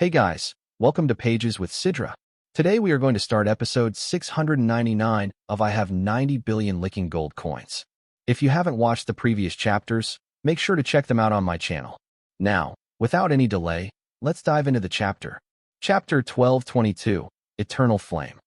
Hey guys, welcome to Pages with Sidra. Today we are going to start episode 699 of I Have 90 Billion Licking Gold Coins. If you haven't watched the previous chapters, make sure to check them out on my channel. Now, without any delay, let's dive into the chapter. Chapter 1222, Eternal Flame.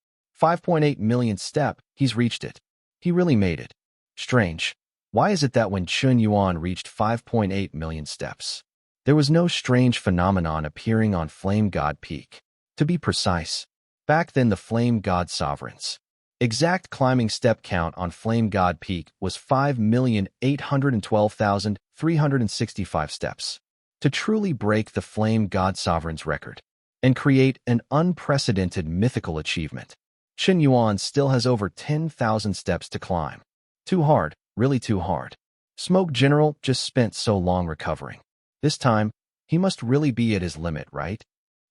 5.8 millionth step, he's reached it. He really made it. Strange. Why is it that when Chen Yuan reached 5.8 million steps, there was no strange phenomenon appearing on Flame God Peak? To be precise, back then the Flame God Sovereigns' exact climbing step count on Flame God Peak was 5,812,365 steps. To truly break the Flame God Sovereign's record and create an unprecedented mythical achievement, Chen Yuan still has over 10,000 steps to climb. Too hard, really too hard. Smoke General just spent so long recovering. This time, he must really be at his limit, right?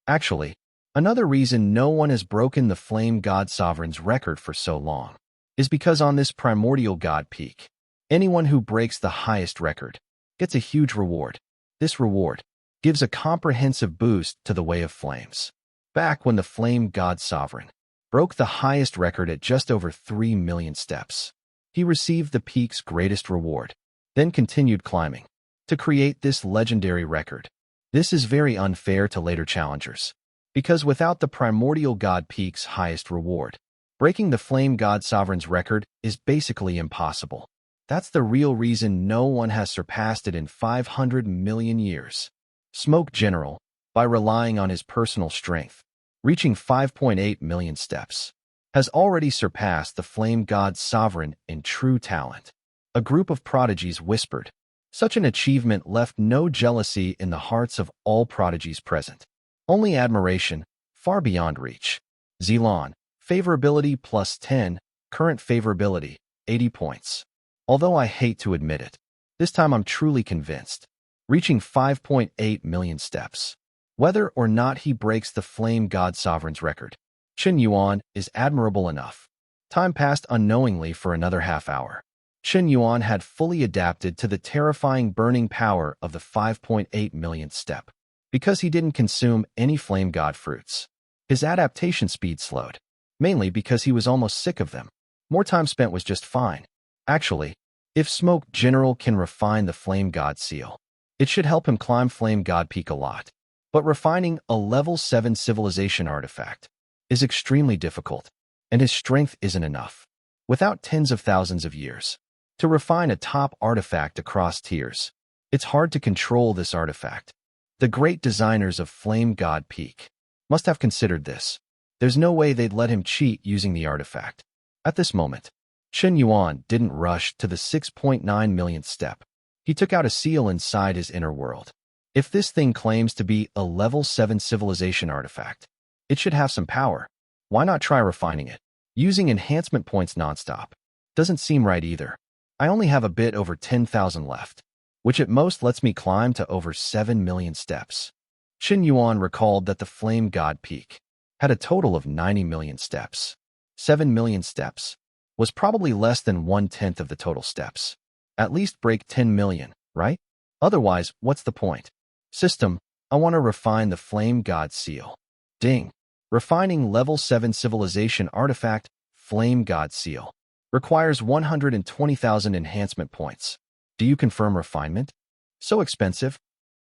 Actually, another reason no one has broken the Flame God Sovereign's record for so long is because on this primordial God Peak, anyone who breaks the highest record gets a huge reward. This reward gives a comprehensive boost to the Way of Flames. Back when the Flame God Sovereign broke the highest record at just over 3 million steps, he received the peak's greatest reward, then continued climbing to create this legendary record. This is very unfair to later challengers, because without the primordial God Peak's highest reward, breaking the Flame God Sovereign's record is basically impossible. That's the real reason no one has surpassed it in 500 million years. Smoke General, by relying on his personal strength, reaching 5.8 million steps, has already surpassed the Flame God Sovereign in true talent. A group of prodigies whispered. Such an achievement left no jealousy in the hearts of all prodigies present. Only admiration, far beyond reach. Zilon, favorability plus 10, current favorability, 80 points. Although I hate to admit it, this time I'm truly convinced. Reaching 5.8 million steps. Whether or not he breaks the Flame God Sovereign's record, Chen Yuan is admirable enough. Time passed unknowingly for another half hour. Chen Yuan had fully adapted to the terrifying burning power of the 5.8 millionth step. Because he didn't consume any Flame God fruits, his adaptation speed slowed, mainly because he was almost sick of them. More time spent was just fine. Actually, if Smoke General can refine the Flame God seal, it should help him climb Flame God Peak a lot. But refining a level 7 civilization artifact is extremely difficult, and his strength isn't enough. Without tens of thousands of years to refine a top artifact across tiers, it's hard to control this artifact. The great designers of Flame God Peak must have considered this. There's no way they'd let him cheat using the artifact. At this moment, Chen Yuan didn't rush to the 6.9 millionth step. He took out a seal inside his inner world. If this thing claims to be a level 7 civilization artifact, it should have some power. Why not try refining it? Using enhancement points nonstop doesn't seem right either. I only have a bit over 10,000 left, which at most lets me climb to over 7 million steps. Chen Yuan recalled that the Flame God Peak had a total of 90 million steps. 7 million steps was probably less than 1/10 of the total steps. At least break 10 million, right? Otherwise, what's the point? System, I want to refine the Flame God Seal. Ding. Refining level 7 civilization artifact, Flame God Seal. Requires 120,000 enhancement points. Do you confirm refinement? So expensive?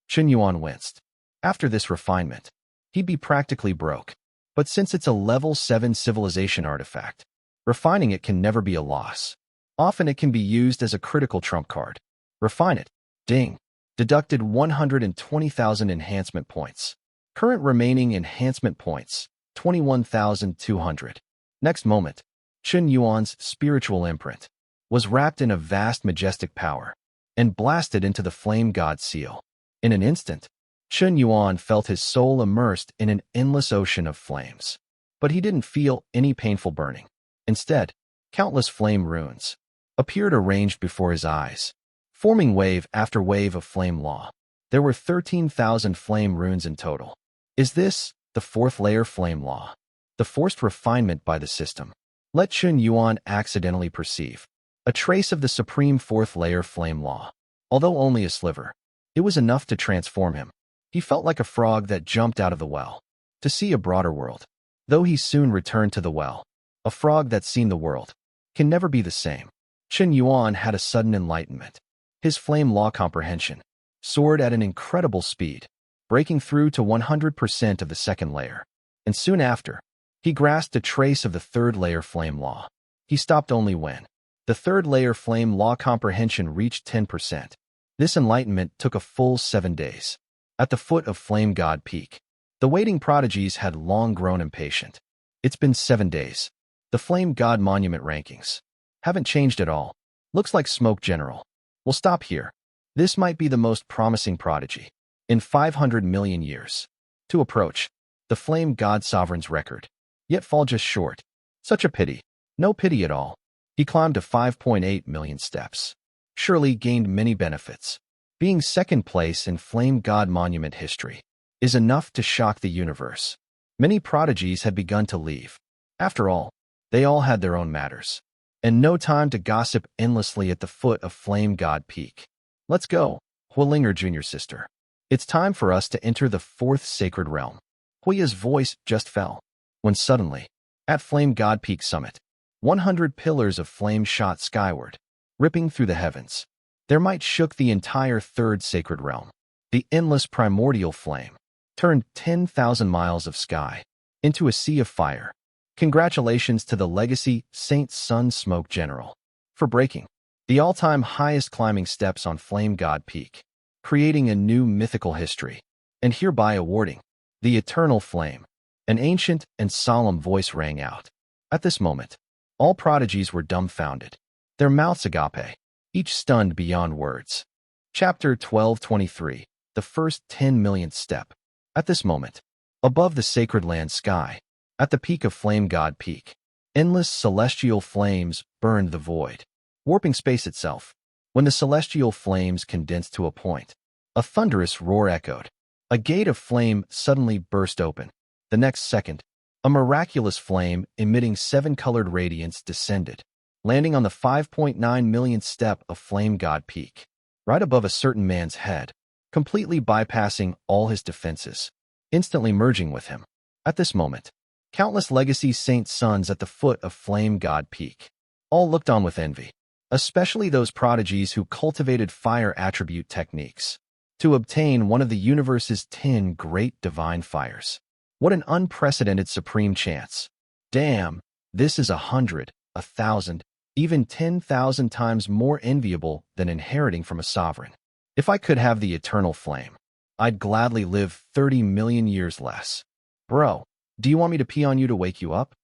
Chen Yuan winced. After this refinement, he'd be practically broke. But since it's a level 7 civilization artifact, refining it can never be a loss. Often it can be used as a critical trump card. Refine it. Ding. Deducted 120,000 enhancement points. Current remaining enhancement points, 21,200. Next moment, Chen Yuan's spiritual imprint was wrapped in a vast majestic power and blasted into the Flame God Seal. In an instant, Chen Yuan felt his soul immersed in an endless ocean of flames. But he didn't feel any painful burning. Instead, countless flame runes appeared arranged before his eyes, forming wave after wave of flame law. There were 13,000 flame runes in total. Is this the 4th layer flame law? The forced refinement by the system let Chen Yuan accidentally perceive a trace of the supreme 4th layer flame law. Although only a sliver, it was enough to transform him. He felt like a frog that jumped out of the well to see a broader world. Though he soon returned to the well, a frog that's seen the world can never be the same. Chen Yuan had a sudden enlightenment. His flame law comprehension soared at an incredible speed, breaking through to 100% of the second layer. And soon after, he grasped a trace of the third layer flame law. He stopped only when the third layer flame law comprehension reached 10%. This enlightenment took a full 7 days. At the foot of Flame God Peak, the waiting prodigies had long grown impatient. It's been 7 days. The Flame God Monument rankings haven't changed at all. Looks like smoke general. We'll stop here. This might be the most promising prodigy in 500 million years to approach the Flame God Sovereign's record, yet fall just short. Such a pity. No pity at all. He climbed to 5.8 million steps. Surely gained many benefits. Being second place in Flame God Monument history is enough to shock the universe. Many prodigies had begun to leave. After all, they all had their own matters, and no time to gossip endlessly at the foot of Flame God Peak. Let's go, Huilinger Jr. sister. It's time for us to enter the fourth sacred realm. Huiya's voice just fell, when suddenly, at Flame God Peak summit, 100 pillars of flame shot skyward, ripping through the heavens. Their might shook the entire third sacred realm. The endless primordial flame turned 10,000 miles of sky into a sea of fire. Congratulations to the legacy Saint Sun Smoke General for breaking the all-time highest climbing steps on Flame God Peak, creating a new mythical history, and hereby awarding the eternal flame. An ancient and solemn voice rang out. At this moment, all prodigies were dumbfounded, their mouths agape, each stunned beyond words. Chapter 1223, the first 10 millionth step. At this moment, above the sacred land sky, at the peak of Flame God Peak, endless celestial flames burned the void, warping space itself. When the celestial flames condensed to a point, a thunderous roar echoed. A gate of flame suddenly burst open. The next second, a miraculous flame emitting 7-colored radiance descended, landing on the 5.9 millionth step of Flame God Peak, right above a certain man's head, completely bypassing all his defenses, instantly merging with him. At this moment, countless legacy saint sons at the foot of Flame God Peak all looked on with envy, especially those prodigies who cultivated fire attribute techniques to obtain one of the universe's 10 great divine fires. What an unprecedented supreme chance. Damn, this is 100, 1,000, even 10,000 times more enviable than inheriting from a sovereign. If I could have the eternal flame, I'd gladly live 30 million years less. Bro, do you want me to pee on you to wake you up?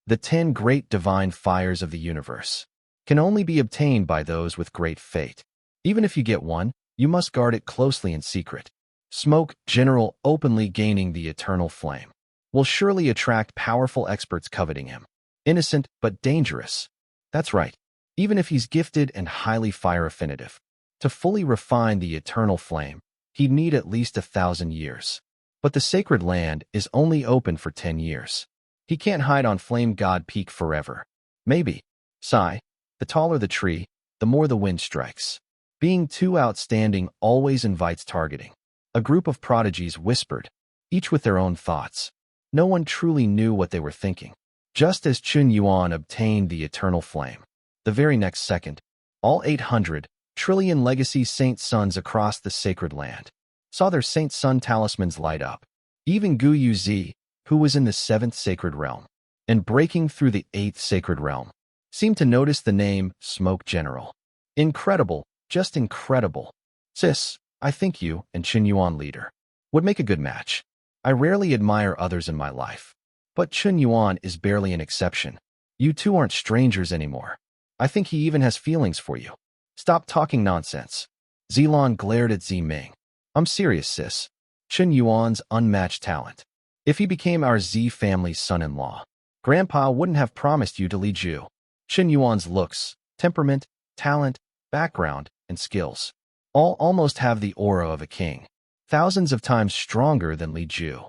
The 10 great divine fires of the universe can only be obtained by those with great fate. Even if you get one, you must guard it closely in secret. Smoke General openly gaining the eternal flame will surely attract powerful experts coveting him. Innocent but dangerous. That's right, even if he's gifted and highly fire affinitive. To fully refine the eternal flame, he'd need at least 1,000 years. But the sacred land is only open for 10 years. He can't hide on Flame God Peak forever. Maybe. Sigh. The taller the tree, the more the wind strikes. Being too outstanding always invites targeting. A group of prodigies whispered, each with their own thoughts. No one truly knew what they were thinking. Just as Chen Yuan obtained the eternal flame, the very next second, all 800 trillion legacy saint sons across the sacred land saw their saint sun talismans light up. Even Gu Yuzi, who was in the 7th sacred realm and breaking through the 8th sacred realm, seemed to notice the name Smoke General. Incredible, just incredible. Sis, I think you and Chen Yuan leader would make a good match. I rarely admire others in my life, but Chen Yuan is barely an exception. You two aren't strangers anymore. I think he even has feelings for you. Stop talking nonsense. Zilong glared at Ziming. I'm serious, sis. Chen Yuan's unmatched talent. If he became our Z family's son-in-law, Grandpa wouldn't have promised you to lead you. Chen Yuan's looks, temperament, talent, background, and skills all almost have the aura of a king, thousands of times stronger than Li Ju.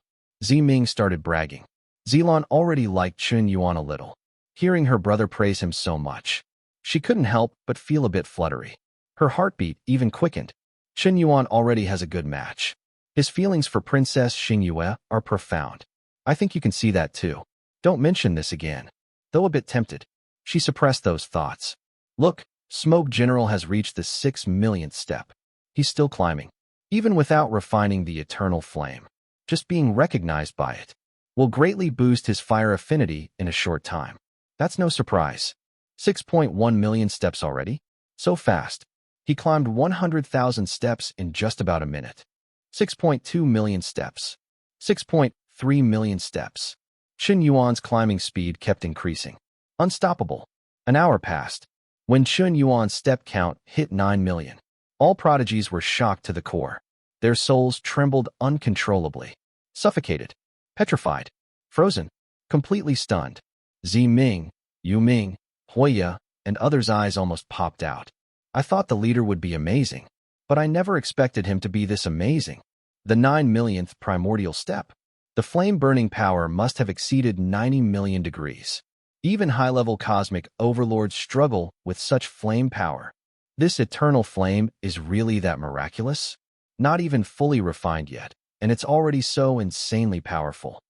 Ziming started bragging. Zilong already liked Chen Yuan a little. Hearing her brother praise him so much, she couldn't help but feel a bit fluttery. Her heartbeat even quickened. Chen Yuan already has a good match. His feelings for Princess Xingyue are profound. I think you can see that too. Don't mention this again. Though a bit tempted, she suppressed those thoughts. Look, Smoke General has reached the 6 millionth step. He's still climbing, even without refining the eternal flame. Just being recognized by it will greatly boost his fire affinity in a short time. That's no surprise. 6.1 million steps already? So fast. He climbed 100,000 steps in just about a minute. 6.2 million steps. 6.3 million steps. Chen Yuan's climbing speed kept increasing. Unstoppable. An hour passed. When Chen Yuan's step count hit 9 million, all prodigies were shocked to the core. Their souls trembled uncontrollably. Suffocated. Petrified. Frozen. Completely stunned. Zi Ming, Yu Ming, Huoya, and others' eyes almost popped out. I thought the leader would be amazing, but I never expected him to be this amazing. The 9 millionth primordial step. The flame-burning power must have exceeded 90 million degrees. Even high-level cosmic overlords struggle with such flame power. This eternal flame is really that miraculous? Not even fully refined yet, and it's already so insanely powerful.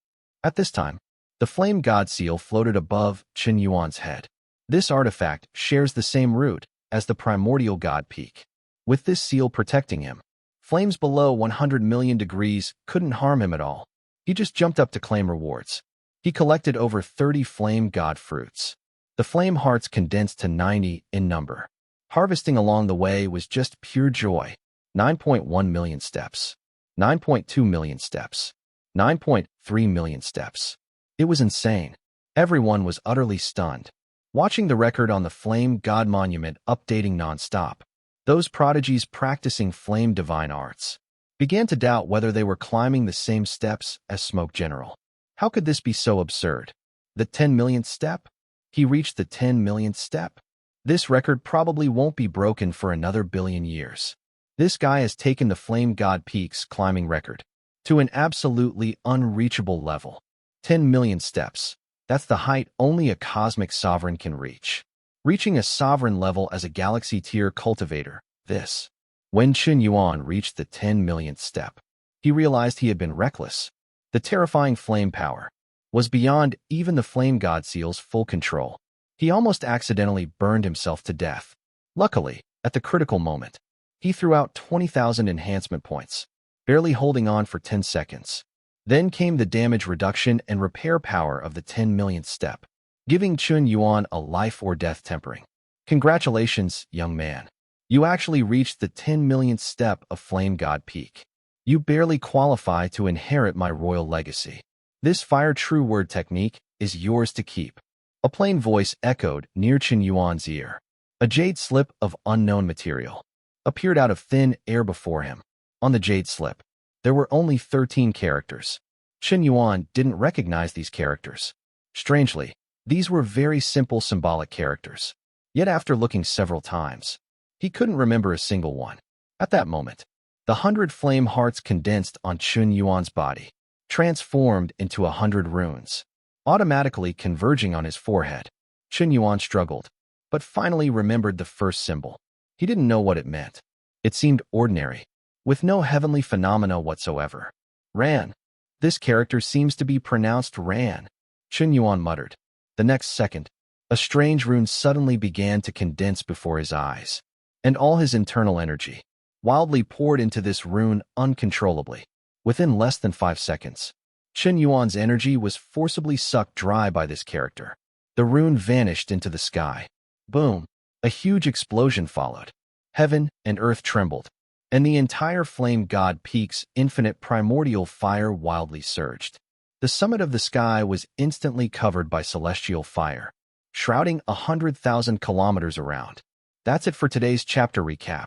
At this time, the flame god seal floated above Chen Yuan's head. This artifact shares the same root as the primordial god peak. With this seal protecting him, flames below 100 million degrees couldn't harm him at all. He just jumped up to claim rewards. He collected over 30 flame god fruits. The flame hearts condensed to 90 in number. Harvesting along the way was just pure joy. 9.1 million steps. 9.2 million steps. 9.3 million steps. It was insane. Everyone was utterly stunned. Watching the record on the Flame God Monument updating non-stop, those prodigies practicing flame divine arts began to doubt whether they were climbing the same steps as Smoke General. How could this be so absurd? The 10 millionth step? He reached the 10 millionth step? This record probably won't be broken for another billion years. This guy has taken the Flame God Peak's climbing record to an absolutely unreachable level. 10 million steps. That's the height only a cosmic sovereign can reach. Reaching a sovereign level as a galaxy-tier cultivator, this. When Chen Yuan reached the 10 millionth step, he realized he had been reckless. The terrifying flame power was beyond even the Flame God Seal's full control. He almost accidentally burned himself to death. Luckily, at the critical moment, he threw out 20,000 enhancement points, barely holding on for 10 seconds. Then came the damage reduction and repair power of the 10 millionth step, giving Chen Yuan a life or death tempering. Congratulations, young man. You actually reached the 10 millionth step of Flame God Peak. You barely qualify to inherit my royal legacy. This fire true word technique is yours to keep. A plain voice echoed near Chen Yuan's ear. A jade slip of unknown material appeared out of thin air before him. On the jade slip, there were only 13 characters. Chen Yuan didn't recognize these characters. Strangely, these were very simple symbolic characters. Yet after looking several times, he couldn't remember a single one. At that moment, the 100 flame hearts condensed on Chen Yuan's body, transformed into 100 runes, automatically converging on his forehead. Chen Yuan struggled, but finally remembered the first symbol. He didn't know what it meant. It seemed ordinary, with no heavenly phenomena whatsoever. Ran. This character seems to be pronounced Ran, Chen Yuan muttered. The next second, a strange rune suddenly began to condense before his eyes, and all his internal energy wildly poured into this rune uncontrollably. Within less than 5 seconds, Chen Yuan's energy was forcibly sucked dry by this character. The rune vanished into the sky. Boom! A huge explosion followed. Heaven and earth trembled, and the entire Flame God Peak's infinite primordial fire wildly surged. The summit of the sky was instantly covered by celestial fire, shrouding 100,000 kilometers around. That's it for today's chapter recap.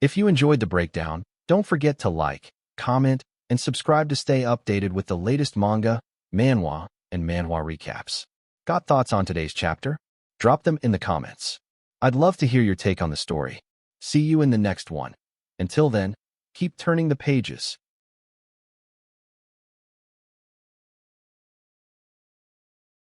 If you enjoyed the breakdown, don't forget to like, comment, and subscribe to stay updated with the latest manga, manhwa, and manhwa recaps. Got thoughts on today's chapter? Drop them in the comments. I'd love to hear your take on the story. See you in the next one. Until then, keep turning the pages.